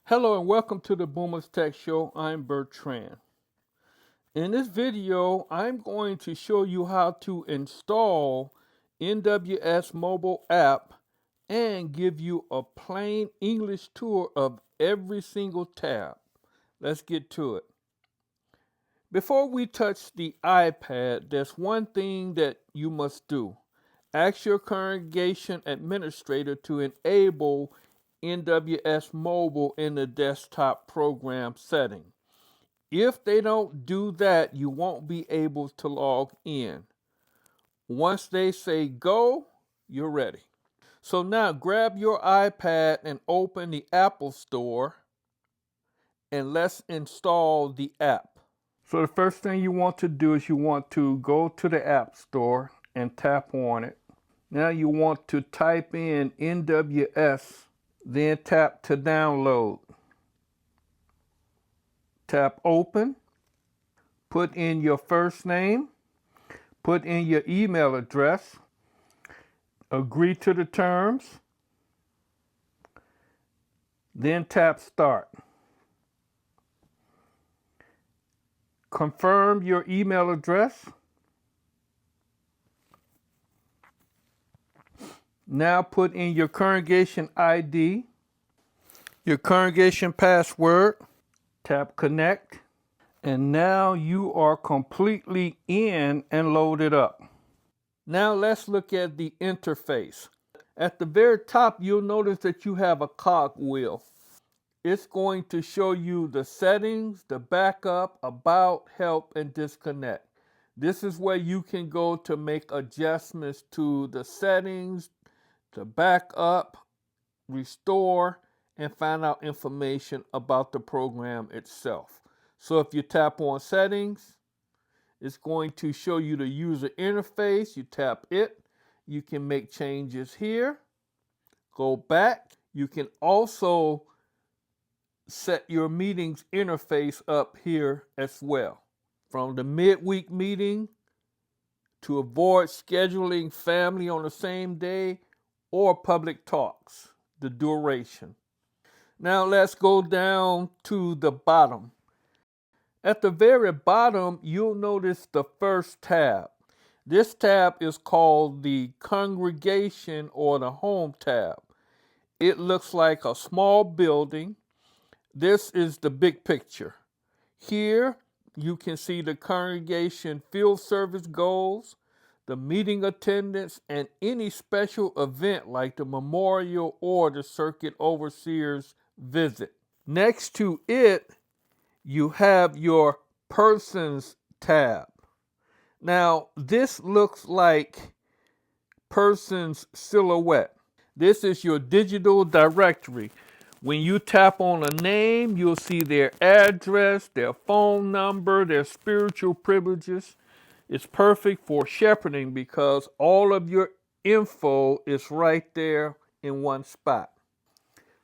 Hello and welcome to the Boomers Tech Show. I'm Bertrand. In this video, I'm going to show you how to install NWS Mobile app and give you a plain English tour of every single tab. Let's get to it. Before we touch the iPad, there's one thing that you must do. Ask your congregation administrator to enable NWS Mobile in the desktop program setting. If they don't do that, you won't be able to log in. Once they say go, you're ready. So now grab your iPad and open the Apple Store and let's install the app. So the first thing you want to do is you want to go to the App Store and tap on it. Now you want to type in NWS, then tap to download. Tap open, put in your first name, put in your email address, agree to the terms, then tap start. Confirm your email address. Now put in your congregation ID, your congregation password, tap connect, and now you are completely in and loaded up. Now let's look at the interface. At the very top, you'll notice that you have a cog wheel. It's going to show you the settings, the backup, about, help, and disconnect. This is where you can go to make adjustments to the settings, to back up, restore, and find out information about the program itself. So if you tap on settings, it's going to show you the user interface. You tap it. You can make changes here. Go back. You can also set your meetings interface up here as well. From the midweek meeting, to avoid scheduling family on the same day, or public talks, the duration. Now let's go down to the bottom. At the very bottom, you'll notice the first tab. This tab is called the congregation or the home tab. It looks like a small building. This is the big picture. Here you can see the congregation field service goals, the meeting attendance, and any special event like the memorial or the circuit overseer's visit. Next to it, you have your persons tab. Now, this looks like person's silhouette. This is your digital directory. When you tap on a name, you'll see their address, their phone number, their spiritual privileges. It's perfect for shepherding because all of your info is right there in one spot.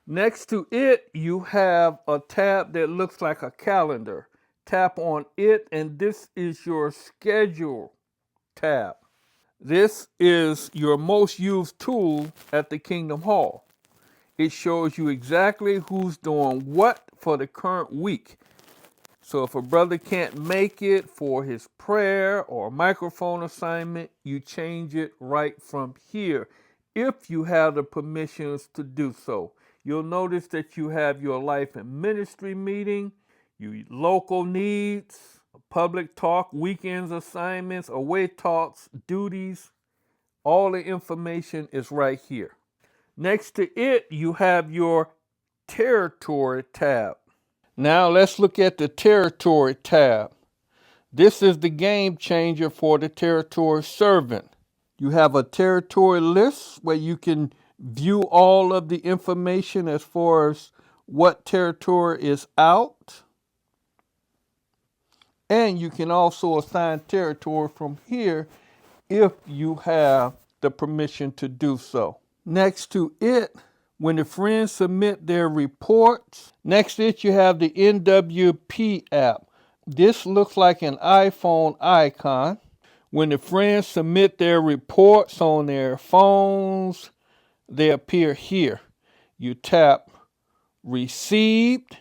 Next to it, you have a tab that looks like a calendar. Tap on it, and this is your schedule tab. This is your most used tool at the Kingdom Hall. It shows you exactly who's doing what for the current week. So if a brother can't make it for his prayer or microphone assignment, you change it right from here if you have the permissions to do so. You'll notice that you have your life and ministry meeting, your local needs, public talk, weekends assignments, away talks, duties. All the information is right here. Next to it, you have your territory tab. Now let's look at the territory tab. This is the game changer for the territory servant. You have a territory list where you can view all of the information as far as what territory is out. And you can also assign territory from here if you have the permission to do so. Next to it, when the friends submit their reports, next to it you have the NWP app. This looks like an iPhone icon. When the friends submit their reports on their phones, they appear here. You tap received,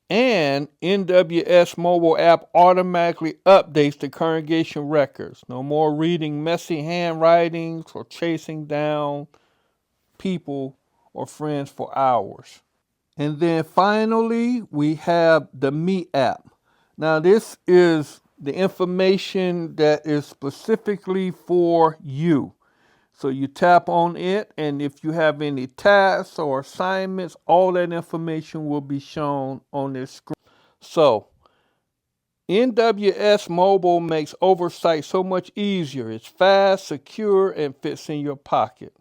and NWS Mobile app automatically updates the congregation records. No more reading messy handwritings or chasing down people or friends for hours. And then finally, we have the Me app. Now, this is the information that is specifically for you. So you tap on it, and if you have any tasks or assignments, all that information will be shown on this screen. So NWS Mobile makes oversight so much easier. It's fast, secure, and fits in your pocket.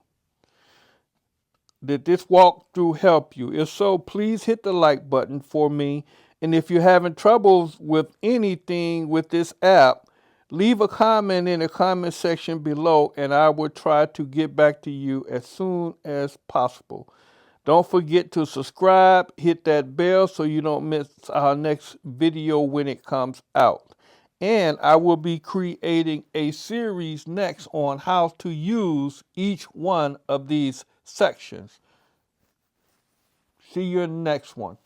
Did this walkthrough help you? If so, please hit the like button for me. And if you're having troubles with anything with this app, leave a comment in the comment section below, and I will try to get back to you as soon as possible. Don't forget to subscribe, hit that bell so you don't miss our next video when it comes out. And I will be creating a series next on how to use each one of these sections. See you in the next one.